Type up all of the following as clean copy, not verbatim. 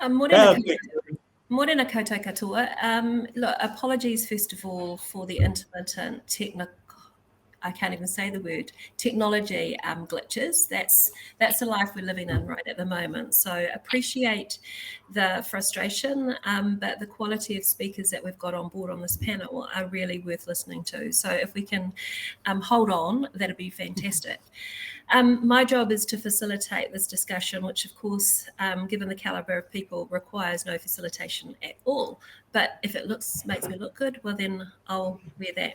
Morena koutou katoa. Look, apologies first of all for the intermittent I can't even say the word, technology glitches. That's the life we're living in right at the moment. So appreciate the frustration, but the quality of speakers that we've got on board on this panel are really worth listening to. So if we can hold on, that'd be fantastic. My job is to facilitate this discussion, which of course, given the calibre of people, requires no facilitation at all. But if it makes me look good, well then I'll wear that.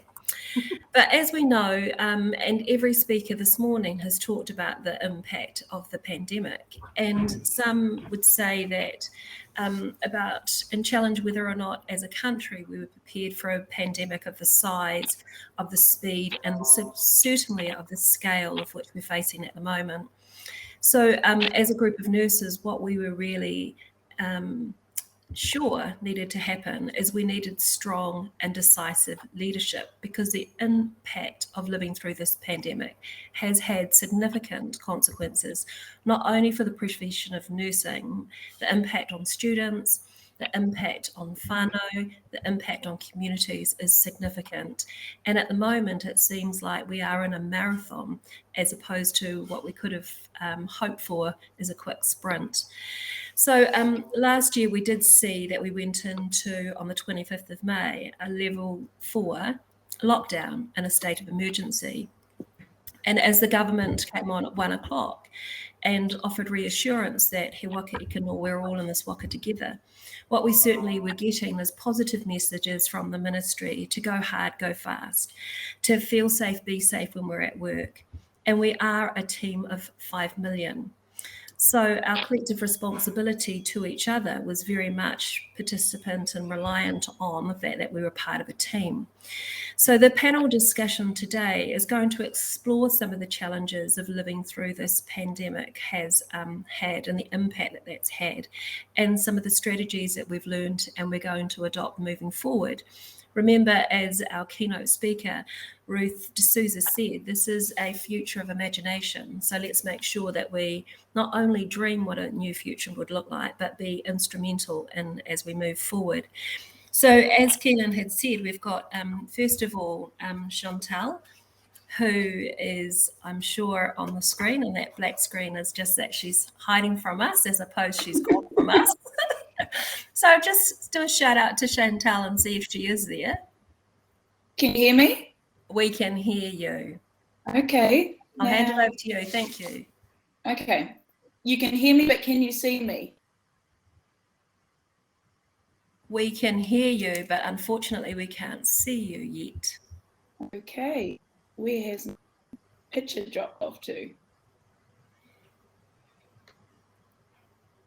But as we know, and every speaker this morning has talked about the impact of the pandemic, and some would say that and challenge whether or not as a country we were prepared for a pandemic of the size, of the speed, and certainly of the scale of which we're facing at the moment. So as a group of nurses, what we were really sure needed to happen is we needed strong and decisive leadership, because the impact of living through this pandemic has had significant consequences, not only for the profession of nursing, the impact on students, the impact on whānau, the impact on communities is significant. And at the moment, it seems like we are in a marathon as opposed to what we could have hoped for as a quick sprint. So last year we did see that we went into, on the 25th of May, a level 4 lockdown in a state of emergency. And as the government came on at 1 o'clock and offered reassurance that he waka ika no, we're all in this waka together, what we certainly were getting is positive messages from the ministry to go hard, go fast, to feel safe, be safe when we're at work. And we are a team of 5 million. So our collective responsibility to each other was very much participant and reliant on the fact that we were part of a team. So the panel discussion today is going to explore some of the challenges of living through this pandemic has had and the impact that that's had, and some of the strategies that we've learned and we're going to adopt moving forward. Remember, as our keynote speaker, Ruth D'Souza said, this is a future of imagination. So let's make sure that we not only dream what a new future would look like, but be instrumental in as we move forward. So as Keelan had said, we've got, first of all, Chantelle, who is, I'm sure, on the screen, and that black screen is just that she's hiding from us as opposed she's gone from us. So just do a shout out to Chantelle and see if she is there. Can you hear me? We can hear you. Okay. I'll hand it over to you. Thank you. Okay. You can hear me, but can you see me? We can hear you, but unfortunately we can't see you yet. Okay. Where has my picture dropped off to?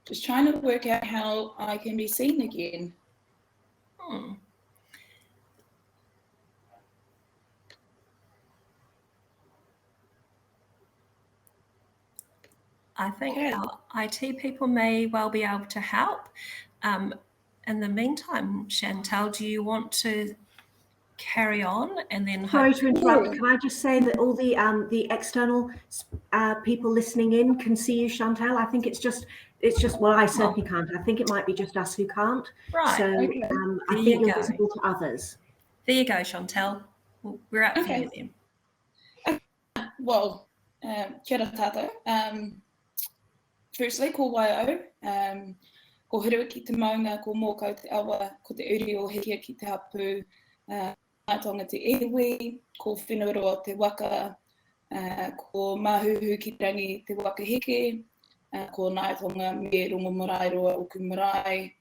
Just trying to work out how I can be seen again. I think our IT people may well be able to help. In the meantime, Chantelle, do you want to carry on and then? Sorry to interrupt. Can I just say that all the external people listening in can see you, Chantelle? I think it's just well, I certainly can't. I think it might be just us who can't. Right. So I think you're visible to others. There you go, Chantelle. We're up for you then. Well, kia ora tātou. Firstly, ko waio. Ko hirua ki te maunga, ko mōkau te awa, ko te uri o hekia ki te hapu, tonga te iwi, ko whenuroa te waka, ko mahuhu ki rangi te waka heke, ko naitonga me rongo marae roa o ku marae,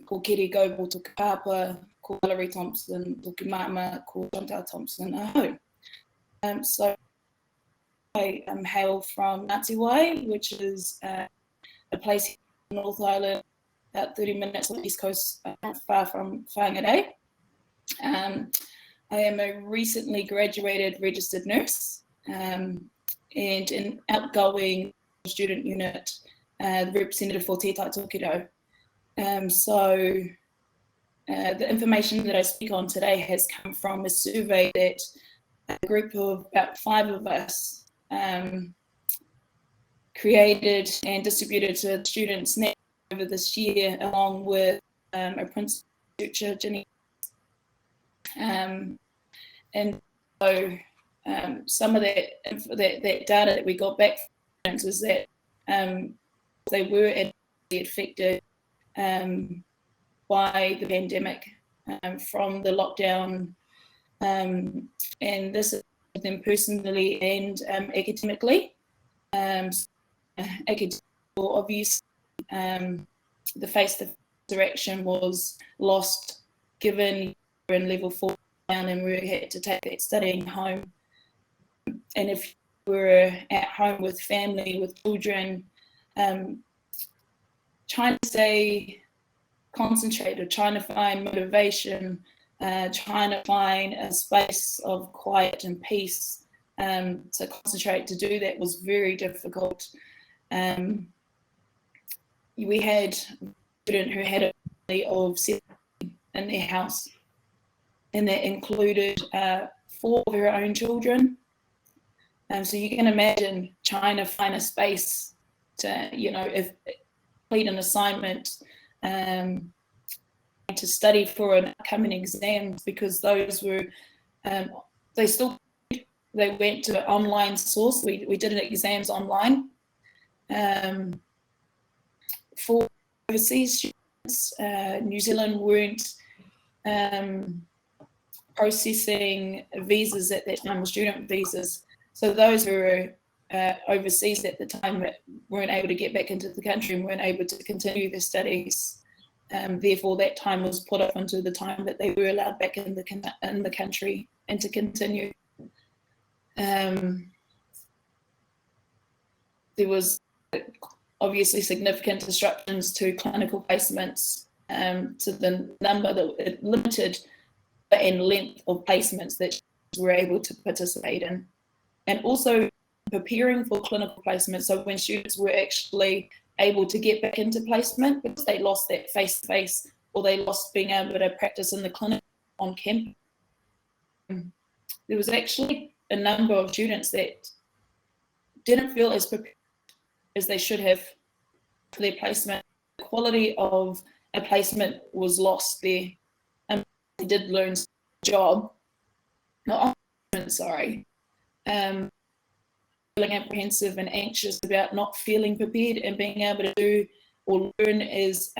ko Kerri Nuku toku pāpā, ko Clare Thompson toku mama, ko Chantelle Thompson aho. So I hail from Ngāti Wai, which is a place in North Island, about 30 minutes on the east coast, far from Whangarei. I am a recently graduated registered nurse and an outgoing student unit representative for Te Tai Tokiro. So the information that I speak on today has come from a survey that a group of about 5 of us created and distributed to students over over this year, along with a principal researcher, Jenny. And so some of that data that we got back from students is that they were adversely affected by the pandemic from the lockdown, and this is them personally and academically. Academic, obviously, the face-to-face interaction was lost given we're in level 4 down and we had to take that studying home. And if you were at home with family, with children, trying to stay concentrated, trying to find motivation, trying to find a space of quiet and peace to concentrate, to do that was very difficult. We had a student who had a family of 7 in their house, and that included 4 of her own children. So you can imagine trying to find a space to, if complete an assignment, to study for an upcoming exam, because those were, they went to an online source. We did exams online. For overseas students, New Zealand weren't processing visas at that time, student visas. So those who were overseas at the time weren't able to get back into the country and weren't able to continue their studies. Therefore, that time was put up into the time that they were allowed back in the country and to continue. There was obviously significant disruptions to clinical placements, to the number that limited and length of placements that were able to participate in, and also preparing for clinical placement. So when students were actually able to get back into placement because they lost that face-to-face, or they lost being able to practice in the clinic on campus, there was actually a number of students that didn't feel as prepared as they should have for their placement. The quality of a placement was lost there. They did learn job, feeling apprehensive and anxious about not feeling prepared and being able to do or learn as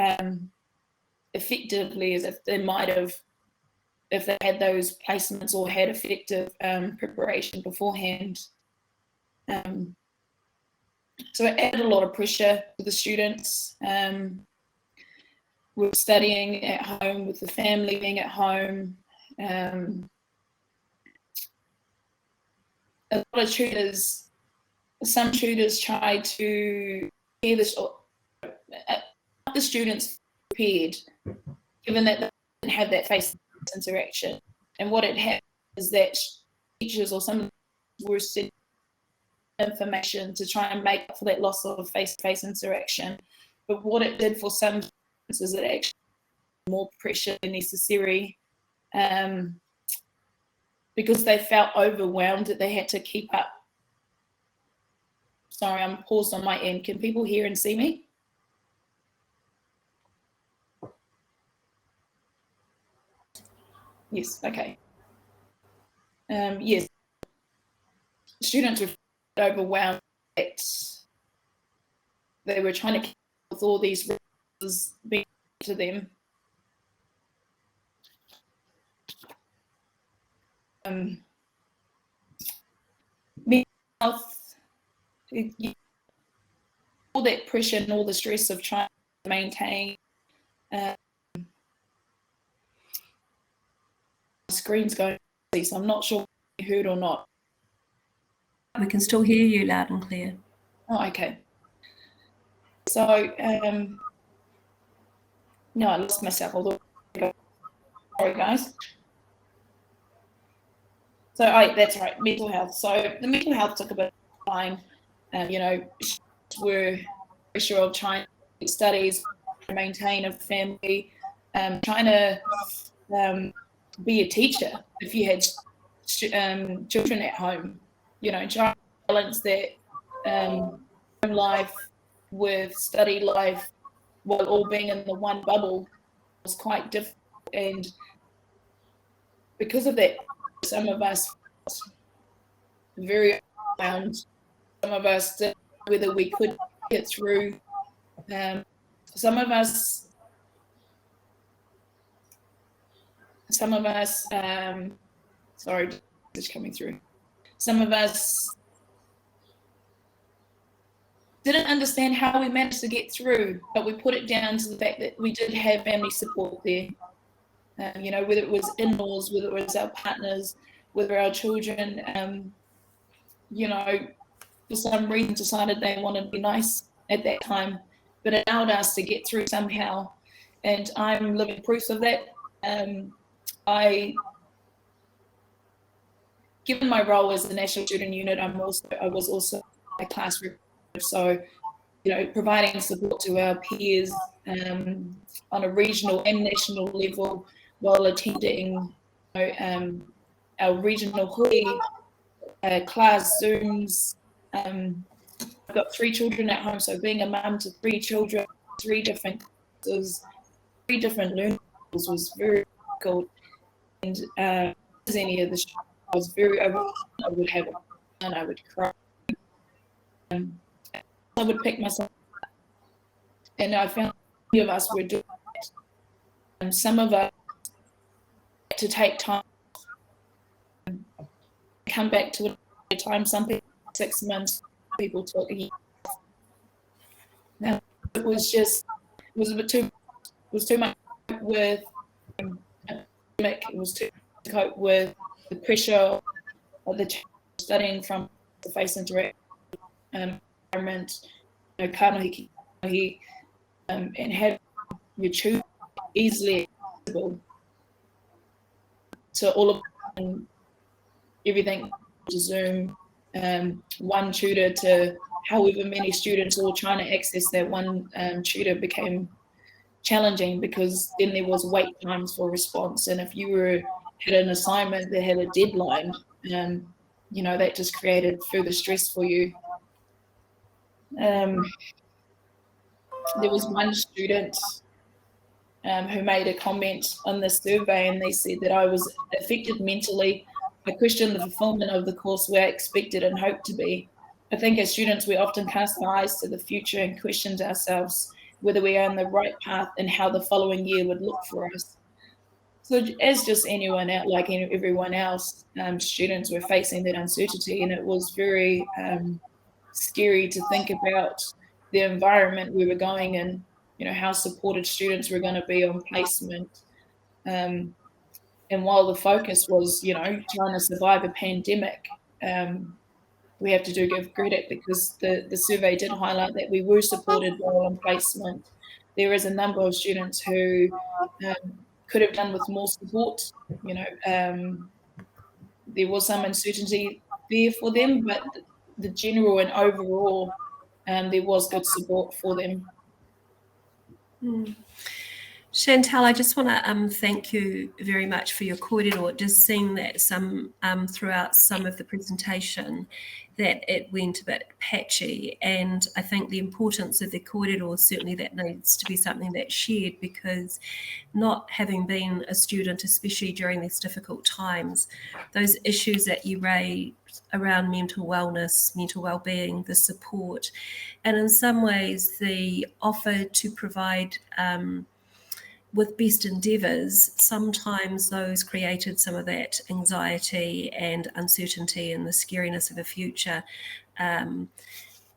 effectively as if they might have, if they had those placements or had effective preparation beforehand. So it added a lot of pressure to the students. We're studying at home with the family being at home. A lot of tutors, some tutors try to hear this, the students prepared, given that they didn't have that face-to-face interaction. And what it happened is that teachers or some were sending information to try and make up for that loss of face-to-face interaction. But what it did for some students is it actually more pressure than necessary, because they felt overwhelmed that they had to keep up. Sorry, I'm paused on my end. Can people hear and see me? Yes, okay. Yes, students were overwhelmed that they were trying to keep up with all these resources being to them. Mental health, all that pressure and all the stress of trying to maintain. Screen's going, so I'm not sure if you heard or not. We can still hear you loud and clear. Oh, okay. So, no, I lost myself. Sorry, guys. So, that's right, mental health. So, the mental health took a bit of time. Were pressure of trying to studies, maintain a family, trying to be a teacher if you had children at home. Trying to balance that home life with study life, while all being in the one bubble was quite difficult. And because of that, some of us very overwhelmed. Some of us didn't know whether we could get through. Some of us, sorry, just coming through. Some of us didn't understand how we managed to get through, but we put it down to the fact that we did have family support there. You know, whether it was in-laws, whether it was our partners, whether our children, you know, for some reason decided they wanted to be nice at that time, but it allowed us to get through somehow. And I'm living proof of that. Given my role as the National Student Unit, I was also a class representative, so you know, providing support to our peers on a regional and national level while attending our regional hui, class Zooms. I've got 3 children at home, so being a mum to 3 children, 3 different classes, 3 different learning was very difficult. And as any of the I was very overwhelmed. I would have fun, I would cry. I would pick myself up. And I found many of us were doing that. And some of us had to take time, come back to a time. Some people 6 months, people took a year. Now, it was a bit too, it was too much with it was too much to cope with the pressure of the studying from the face interaction environment, you know, kanohi, and have your children easily accessible to all of everything to Zoom, one tutor to however many students all trying to access that one tutor became challenging, because then there was wait times for response, and if you had an assignment that had a deadline, you know, that just created further stress for you. There was one student who made a comment on the survey, and they said that I was affected mentally. I questioned the fulfillment of the course where I expected and hoped to be. I think as students, we often cast our eyes to the future and question ourselves whether we are on the right path and how the following year would look for us. So as just anyone out, like everyone else, students were facing that uncertainty, and it was very scary to think about the environment we were going in, you know, how supported students were going to be on placement. And while the focus was, you know, trying to survive a pandemic, we have to give credit, because the survey did highlight that we were supported well on placement. There is a number of students who could have done with more support. You know, there was some uncertainty there for them, but the general and overall, there was good support for them. Chantelle, I just want to thank you very much for your kōrero. It does seem that throughout some of the presentation that it went a bit patchy, and I think the importance of the kōrero, certainly that needs to be something that's shared, because not having been a student, especially during these difficult times, those issues that you raised around mental wellness, mental well-being, the support, and in some ways the offer to provide with best endeavours, sometimes those created some of that anxiety and uncertainty and the scariness of the future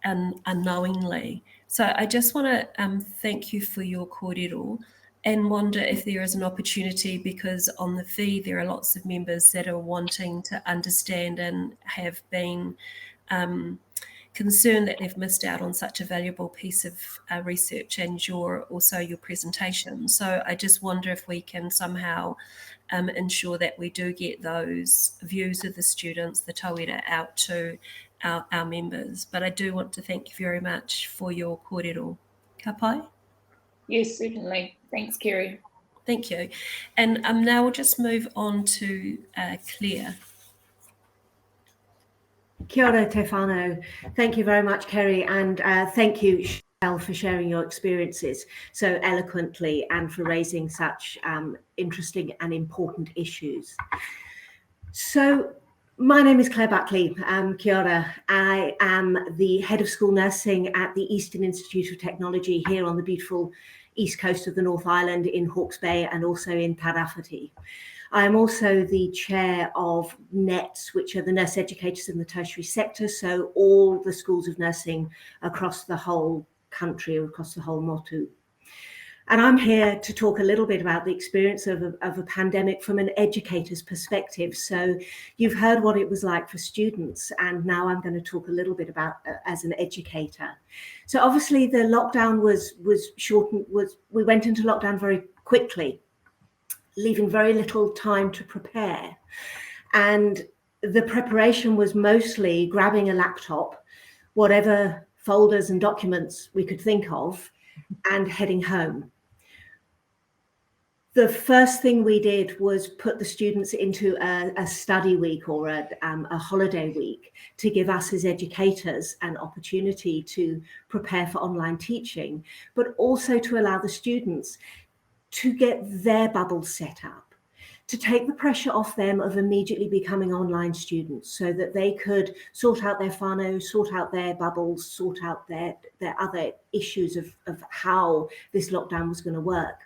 unknowingly. So I just want to thank you for your kōrero, and wonder if there is an opportunity, because on the feed there are lots of members that are wanting to understand and have been concerned that they've missed out on such a valuable piece of research, and also your presentation. So I just wonder if we can somehow ensure that we do get those views of the students, the tauira, out to our members. But I do want to thank you very much for your kōrero. Ka pai? Yes, certainly. Thanks, Kerri. Thank you. And now we'll just move on to Claire. Kia ora te whānau. Thank you very much, Kerri, and thank you, for sharing your experiences so eloquently and for raising such interesting and important issues. So my name is Clare Buckley. Kia ora. I am the head of school nursing at the Eastern Institute of Technology here on the beautiful east coast of the North Island in Hawke's Bay and also in Tarawhiti. I am also the chair of NETS, which are the nurse educators in the tertiary sector, so all the schools of nursing across the whole country, across the whole motu. And I'm here to talk a little bit about the experience of a pandemic from an educator's perspective. So you've heard what it was like for students, and now I'm going to talk a little bit about as an educator. So obviously the lockdown was shortened, we went into lockdown very quickly, leaving very little time to prepare. And the preparation was mostly grabbing a laptop, whatever folders and documents we could think of, and heading home. The first thing we did was put the students into a study week or a holiday week to give us as educators an opportunity to prepare for online teaching, but also to allow the students to get their bubbles set up, to take the pressure off them of immediately becoming online students so that they could sort out their whānau, sort out their bubbles, sort out their other issues of how this lockdown was going to work.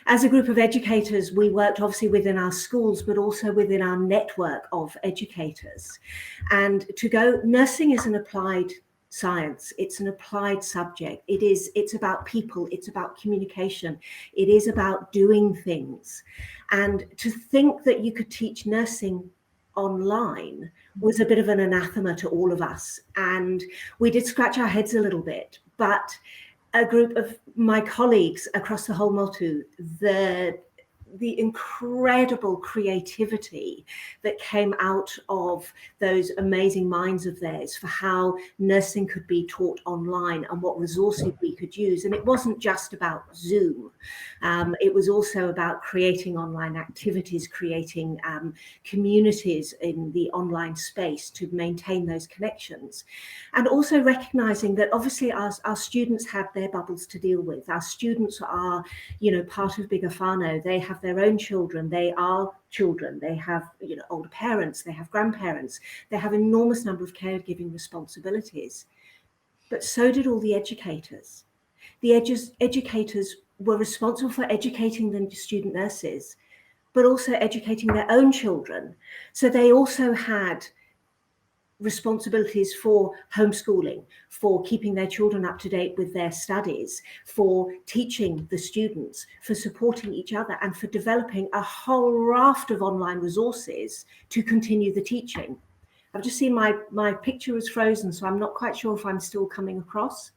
As a group of educators, we worked obviously within our schools, but also within our network of educators. And nursing is an applied science. It's an applied subject. It's about people. It's about communication. It is about doing things. And to think that you could teach nursing online was a bit of an anathema to all of us. And we did scratch our heads a little bit, but a group of my colleagues across the whole motu, the incredible creativity that came out of those amazing minds of theirs for how nursing could be taught online and what resources we could use. And it wasn't just about Zoom. It was also about creating online activities, creating communities in the online space to maintain those connections. And also recognizing that obviously our students have their bubbles to deal with. Our students are, part of bigger whānau. They have their own children, they are children, they have older parents, they have grandparents, they have an enormous number of caregiving responsibilities. But so did all the educators. The educators were responsible for educating the student nurses, but also educating their own children. So they also had responsibilities for homeschooling, for keeping their children up to date with their studies, for teaching the students, for supporting each other, and for developing a whole raft of online resources to continue the teaching. I've just seen my picture is frozen, so I'm not quite sure if I'm still coming across.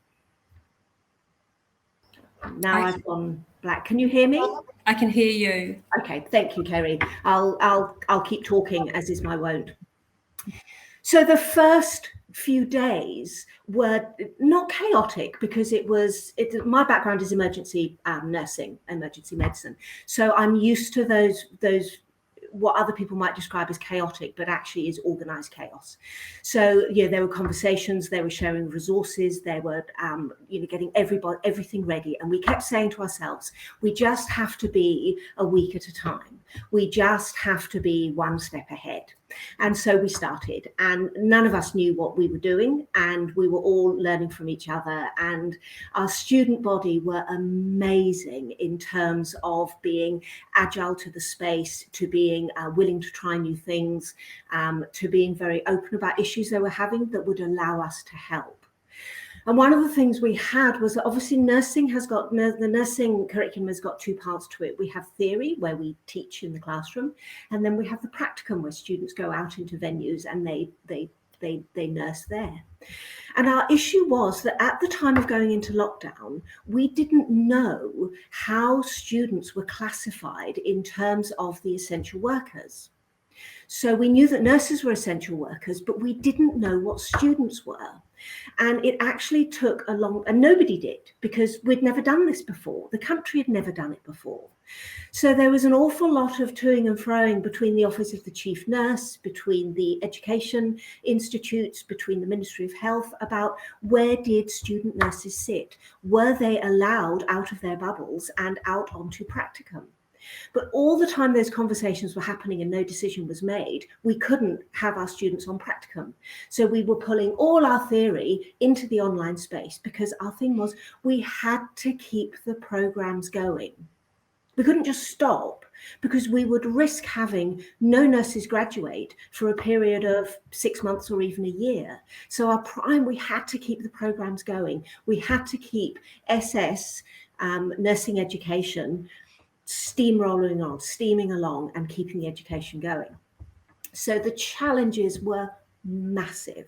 Now I've gone black. Can you hear me? I can hear you. Okay, thank you, Kerri. I'll keep talking, as is my wont. So the first few days were not chaotic because my background is emergency nursing, emergency medicine. So I'm used to those what other people might describe as chaotic, but actually is organized chaos. So there were conversations, they were sharing resources, they were getting everything ready. And we kept saying to ourselves, we just have to be a week at a time. We just have to be one step ahead. And so we started, and none of us knew what we were doing, and we were all learning from each other. And our student body were amazing in terms of being agile to the space, to being willing to try new things, to being very open about issues they were having that would allow us to help. And one of the things we had was that obviously the nursing curriculum has got two parts to it. We have theory, where we teach in the classroom, and then we have the practicum, where students go out into venues and they nurse there. And our issue was that at the time of going into lockdown, we didn't know how students were classified in terms of the essential workers. So we knew that nurses were essential workers, but we didn't know what students were. And it actually took a long, and nobody did, because we'd never done this before. The country had never done it before. So there was an awful lot of toing and froing between the Office of the Chief Nurse, between the education institutes, between the Ministry of Health about where did student nurses sit? Were they allowed out of their bubbles and out onto practicum? But all the time those conversations were happening and no decision was made, we couldn't have our students on practicum. So we were pulling all our theory into the online space because our thing was we had to keep the programs going. We couldn't just stop because we would risk having no nurses graduate for a period of 6 months or even a year. So we had to keep the programs going. We had to keep SS, nursing education, steaming along and keeping the education going. So the challenges were massive.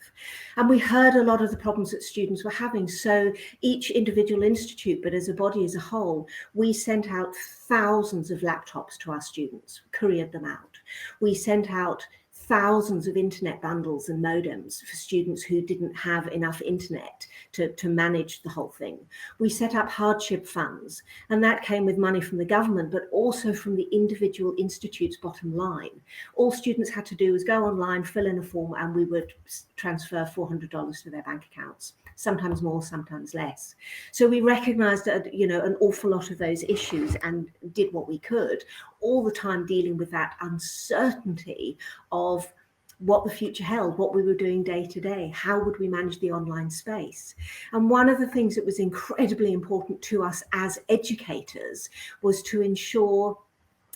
And we heard a lot of the problems that students were having. So each individual institute, but as a body as a whole, we sent out thousands of laptops to our students, couriered them out. We sent out thousands of internet bundles and modems for students who didn't have enough internet to manage the whole thing. We set up hardship funds, and that came with money from the government, but also from the individual institute's bottom line. All students had to do was go online, fill in a form, and we would transfer $400 to their bank accounts, sometimes more, sometimes less. So we recognized that, an awful lot of those issues and did what we could, all the time dealing with that uncertainty of what the future held, what we were doing day to day, how would we manage the online space. And one of the things that was incredibly important to us as educators was to ensure,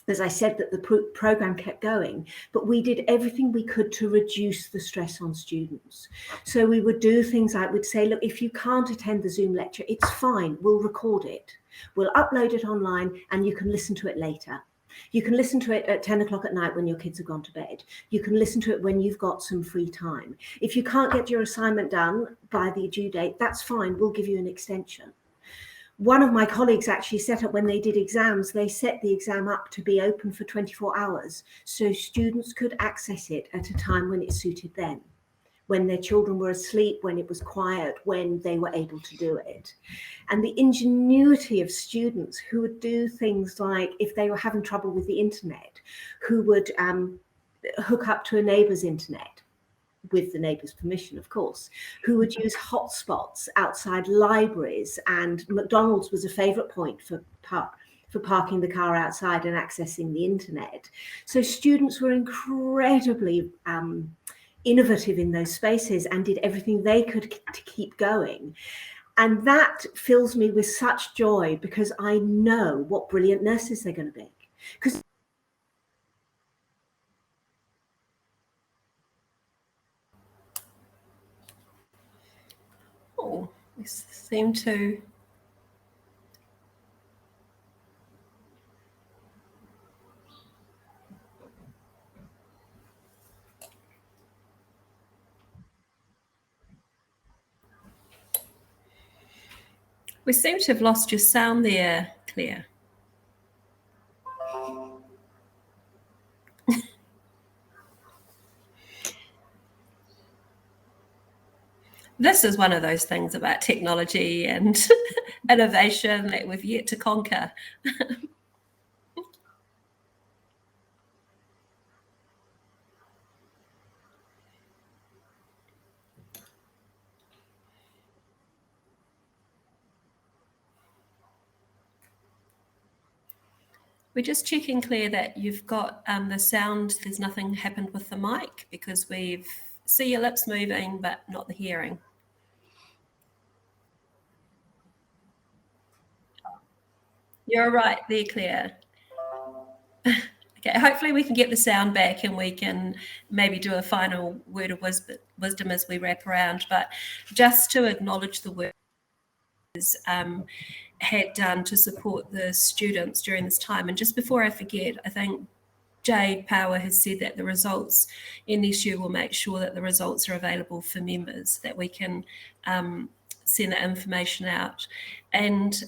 as I said, that the program kept going, but we did everything we could to reduce the stress on students. So we would do things like, we'd say, look, if you can't attend the Zoom lecture, it's fine, we'll record it. We'll upload it online and you can listen to it later. You can listen to it at 10 o'clock at night when your kids have gone to bed. You can listen to it when you've got some free time. If you can't get your assignment done by the due date, that's fine, we'll give you an extension. One of my colleagues actually set up, when they did exams, they set the exam up to be open for 24 hours so students could access it at a time when it suited them, when their children were asleep, when it was quiet, when they were able to do it. And the ingenuity of students who would do things like, if they were having trouble with the internet, who would hook up to a neighbour's internet, with the neighbour's permission, of course, who would use hotspots outside libraries. And McDonald's was a favourite point for parking the car outside and accessing the internet. So students were incredibly innovative in those spaces and did everything they could to keep going. And that fills me with such joy because I know what brilliant nurses they're going to be. Because we seem to have lost your sound there, Claire. This is one of those things about technology and innovation that we've yet to conquer. We're just checking, Claire, that you've got the sound, there's nothing happened with the mic, because we see your lips moving, but not the hearing. You're right there, Claire. Okay, hopefully we can get the sound back and we can maybe do a final word of wisdom as we wrap around. But just to acknowledge the work had done to support the students during this time. And just before I forget, I think Jade Power has said that the results in this year will make sure that the results are available for members, that we can send that information out. And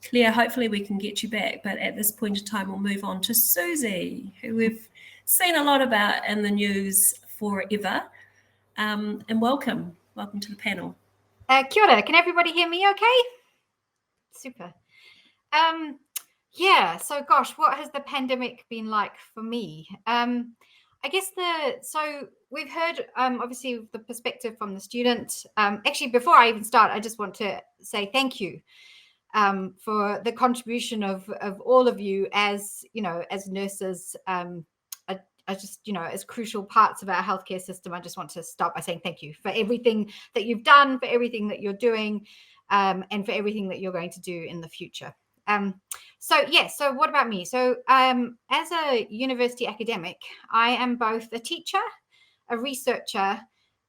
Claire, hopefully we can get you back, but at this point in time, we'll move on to Siouxsie, who we've seen a lot about in the news forever. and welcome to the panel. Kia ora, can everybody hear me okay? Super. Yeah, so gosh, what has the pandemic been like for me? I guess so we've heard obviously the perspective from the student. Actually, before I even start, I just want to say thank you for the contribution of all of you as nurses. I just, as crucial parts of our healthcare system. I just want to start by saying thank you for everything that you've done, for everything that you're doing, and for everything that you're going to do in the future. So what about me? So as a university academic, I am both a teacher, a researcher,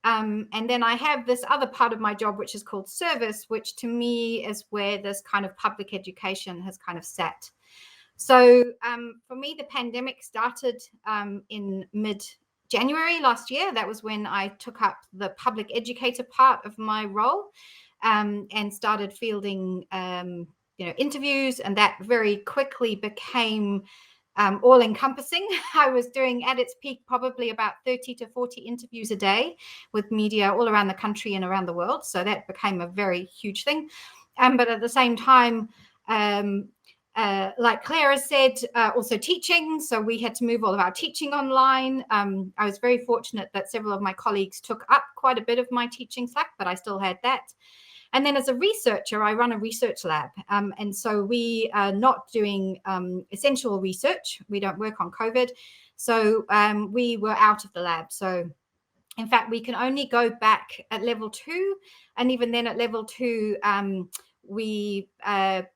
and then I have this other part of my job, which is called service, which to me is where this kind of public education has kind of sat. So for me, the pandemic started in mid-January last year. That was when I took up the public educator part of my role and started fielding interviews, and that very quickly became all-encompassing. I was doing at its peak probably about 30 to 40 interviews a day with media all around the country and around the world. So that became a very huge thing. But at the same time, like Clare has said, also teaching. So we had to move all of our teaching online. I was very fortunate that several of my colleagues took up quite a bit of my teaching slack, but I still had that. And then as a researcher, I run a research lab. And so we are not doing essential research. We don't work on COVID. So we were out of the lab. So in fact, we can only go back at level 2. And even then at level 2, we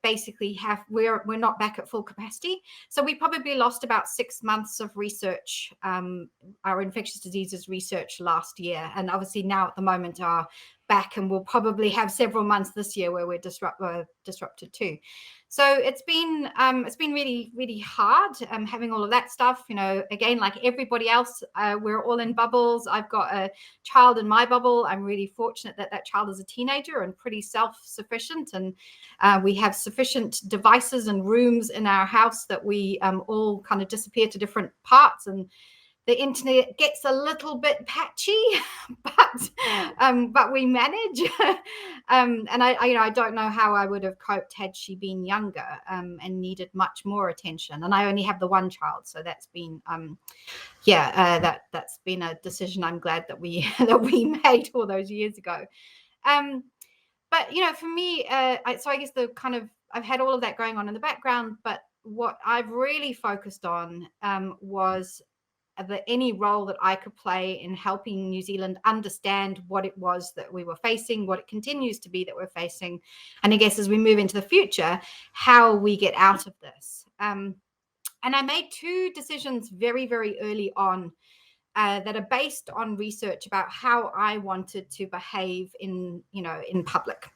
basically we're not back at full capacity. So we probably lost about 6 months of research, our infectious diseases research last year. And obviously now at the moment are back, and we'll probably have several months this year where we're disrupted too. So it's been really, really hard having all of that stuff. Again, like everybody else, we're all in bubbles. I've got a child in my bubble. I'm really fortunate that child is a teenager and pretty self-sufficient, and we have sufficient devices and rooms in our house that we all kind of disappear to different parts, and the internet gets a little bit patchy, but we manage. And I don't know how I would have coped had she been younger and needed much more attention. And I only have the one child, so that's been that's been a decision I'm glad that we made all those years ago. But for me, so I guess I've had all of that going on in the background, but what I've really focused on was any role that I could play in helping New Zealand understand what it was that we were facing, what it continues to be that we're facing, and I guess as we move into the future, how we get out of this. And I made 2 decisions very, very early on that are based on research about how I wanted to behave in public.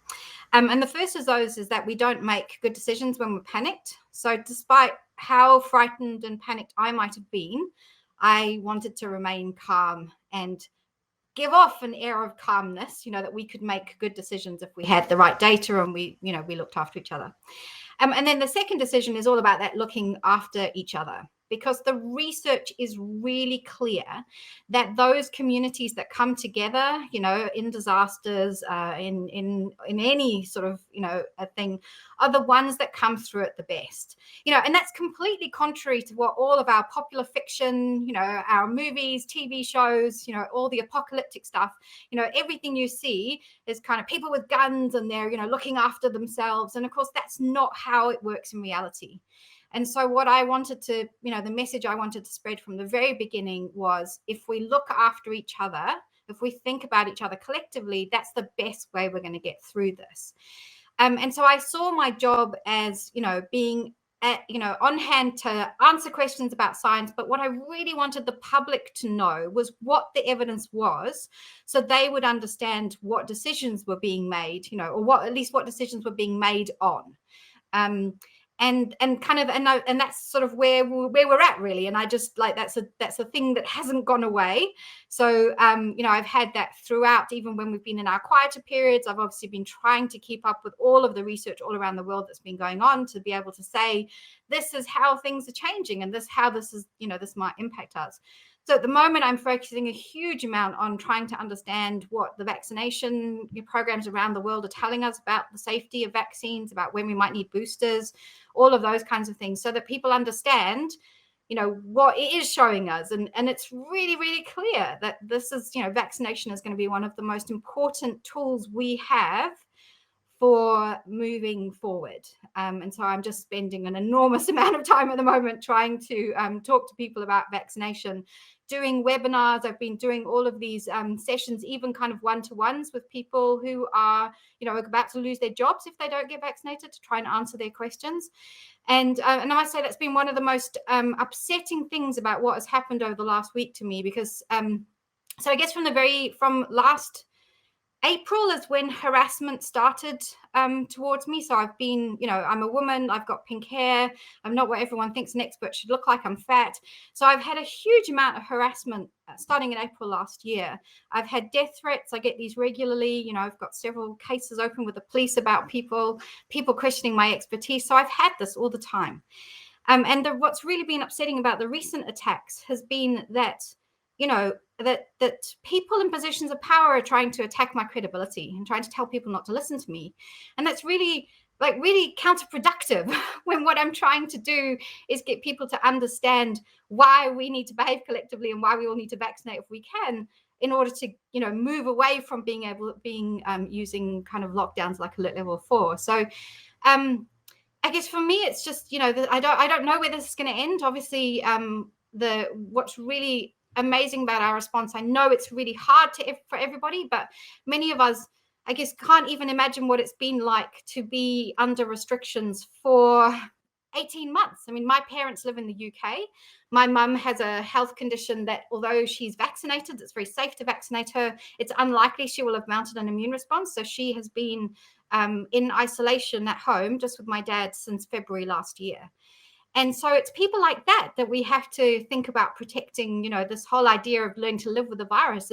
And the first of those is that we don't make good decisions when we're panicked. So despite how frightened and panicked I might have been, I wanted to remain calm and give off an air of calmness, that we could make good decisions if we had the right data and we looked after each other. And then the second decision is all about that looking after each other, because the research is really clear that those communities that come together, in disasters, in any sort of, a thing, are the ones that come through it the best. And that's completely contrary to what all of our popular fiction, our movies, TV shows, all the apocalyptic stuff, everything you see is kind of people with guns and they're, looking after themselves. And of course, that's not how it works in reality. And so what I wanted to, the message I wanted to spread from the very beginning was, if we look after each other, if we think about each other collectively, that's the best way we're going to get through this. And so I saw my job as, being on hand to answer questions about science. But what I really wanted the public to know was what the evidence was, so they would understand what decisions were being made, or at least what decisions were being made on. And that's sort of where we're at, really. And I just that's a thing that hasn't gone away. So I've had that throughout, even when we've been in our quieter periods. I've obviously been trying to keep up with all of the research all around the world that's been going on, to be able to say this is how things are changing and this how this is this might impact us. So at the moment, I'm focusing a huge amount on trying to understand what the vaccination programs around the world are telling us about the safety of vaccines, about when we might need boosters, all of those kinds of things, so that people understand, what it is showing us. And it's really, really clear that this is, vaccination is going to be one of the most important tools we have for moving forward. And so I'm just spending an enormous amount of time at the moment trying to talk to people about vaccination, doing webinars. I've been doing all of these sessions, even kind of one-to-ones with people who are, about to lose their jobs if they don't get vaccinated, to try and answer their questions. And I must say that's been one of the most upsetting things about what has happened over the last week to me, because so I guess from last April is when harassment started towards me. So I've been, I'm a woman, I've got pink hair, I'm not what everyone thinks an expert should look like, I'm fat. So I've had a huge amount of harassment starting in April last year. I've had death threats, I get these regularly, I've got several cases open with the police about people questioning my expertise. So I've had this all the time. And what's really been upsetting about the recent attacks has been that, that people in positions of power are trying to attack my credibility and trying to tell people not to listen to me. And that's really counterproductive when what I'm trying to do is get people to understand why we need to behave collectively and why we all need to vaccinate if we can, in order to, move away from using kind of lockdowns like alert level 4. So I guess for me, it's just, I don't know where this is going to end. Obviously, what's really amazing about our response, I know it's really hard for everybody, but many of us, I guess, can't even imagine what it's been like to be under restrictions for 18 months. I mean, my parents live in the UK. My mum has a health condition that, although she's vaccinated, it's very safe to vaccinate her, it's unlikely she will have mounted an immune response. So she has been in isolation at home just with my dad since February last year. And so it's people like that we have to think about protecting. This whole idea of learning to live with the virus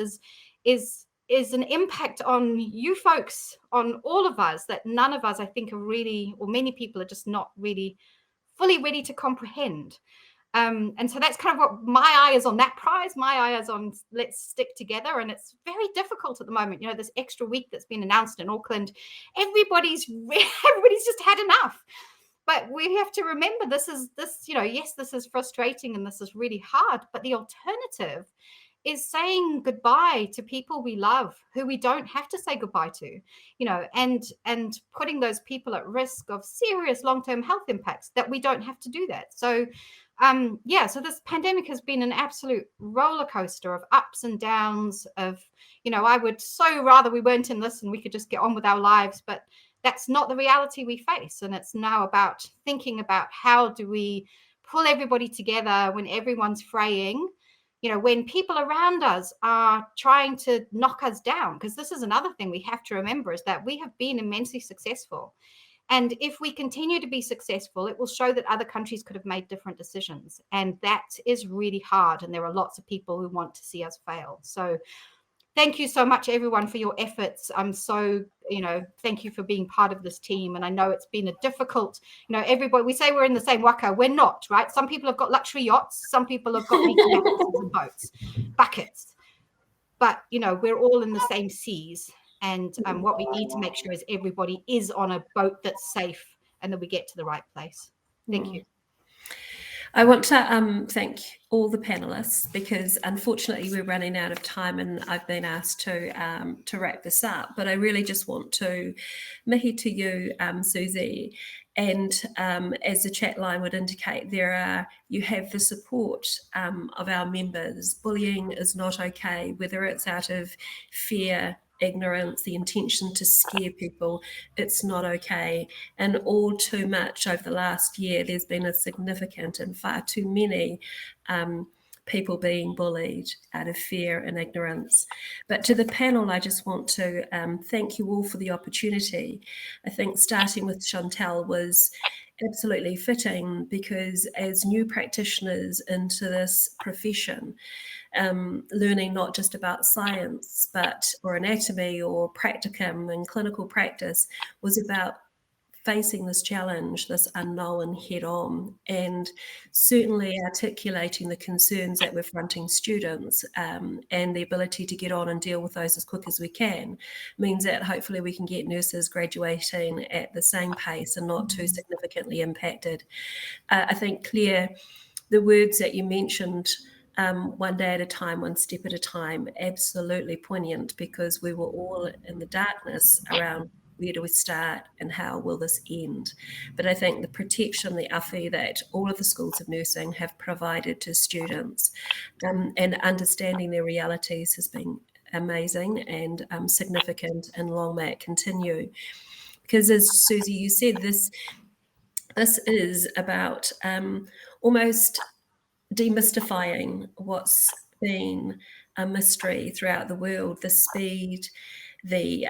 is an impact on you folks, on all of us, that none of us, I think, are really, or many people are just not really fully ready to comprehend. And so that's kind of what my eye is on, that prize. My eye is on, let's stick together. And it's very difficult at the moment. This extra week that's been announced in Auckland, everybody's just had enough. But we have to remember yes, this is frustrating and this is really hard, but the alternative is saying goodbye to people we love, who we don't have to say goodbye to, and putting those people at risk of serious long-term health impacts that we don't have to do that. So, so this pandemic has been an absolute roller coaster of ups and downs of, I would so rather we weren't in this and we could just get on with our lives, but that's not the reality we face. And it's now about thinking about how do we pull everybody together when everyone's fraying, when people around us are trying to knock us down, because this is another thing we have to remember, is that we have been immensely successful. And if we continue to be successful, it will show that other countries could have made different decisions. And that is really hard. And there are lots of people who want to see us fail. So thank you so much, everyone, for your efforts. I'm so, thank you for being part of this team. And I know it's been a difficult, everybody, we say we're in the same waka. We're not, right? Some people have got luxury yachts. Some people have got and boats, buckets. But, we're all in the same seas. And what we need to make sure is everybody is on a boat that's safe and that we get to the right place. Thank you. I want to thank all the panelists, because unfortunately we're running out of time and I've been asked to wrap this up. But I really just want to mihi to you, Siouxsie, and as the chat line would indicate, you have the support of our members. Bullying is not okay, whether it's out of fear, ignorance, the intention to scare people, it's not okay. And all too much over the last year, there's been a significant and far too many people being bullied out of fear and ignorance. But to the panel, I just want to thank you all for the opportunity. I think starting with Chantelle was absolutely fitting, because as new practitioners into this profession, learning not just about science or anatomy or practicum and clinical practice was about facing this challenge, this unknown head on, and certainly articulating the concerns that we're fronting students, and the ability to get on and deal with those as quick as we can means that hopefully we can get nurses graduating at the same pace and not too significantly impacted. I think, Claire, the words that you mentioned, one day at a time, one step at a time, absolutely poignant, because we were all in the darkness around where do we start and how will this end. But I think the protection, the awhi that all of the schools of nursing have provided to students, and understanding their realities has been amazing and significant, and long may it continue. Because as Siouxsie, you said, this is about almost demystifying what's been a mystery throughout the world, the speed, the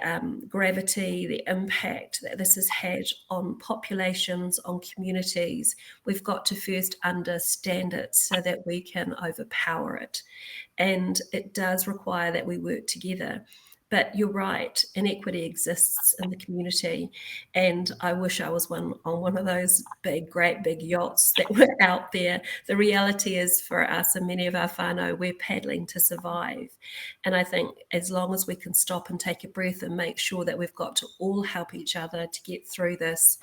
gravity, the impact that this has had on populations, on communities. We've got to first understand it so that we can overpower it. And it does require that we work together. But you're right, inequity exists in the community. And I wish I was on one of those great big yachts that were out there. The reality is, for us and many of our whānau, we're paddling to survive. And I think as long as we can stop and take a breath and make sure that we've got to all help each other to get through this,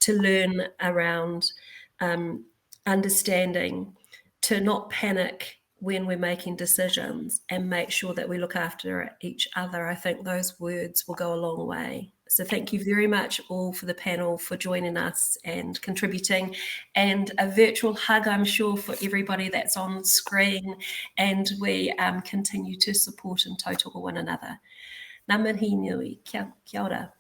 to learn around understanding, to not panic when we're making decisions, and make sure that we look after each other, I think those words will go a long way. So thank you very much all for the panel, for joining us and contributing, and a virtual hug, I'm sure, for everybody that's on screen, and we continue to support and tautoko one another. Ngā mihi nui, kia ora.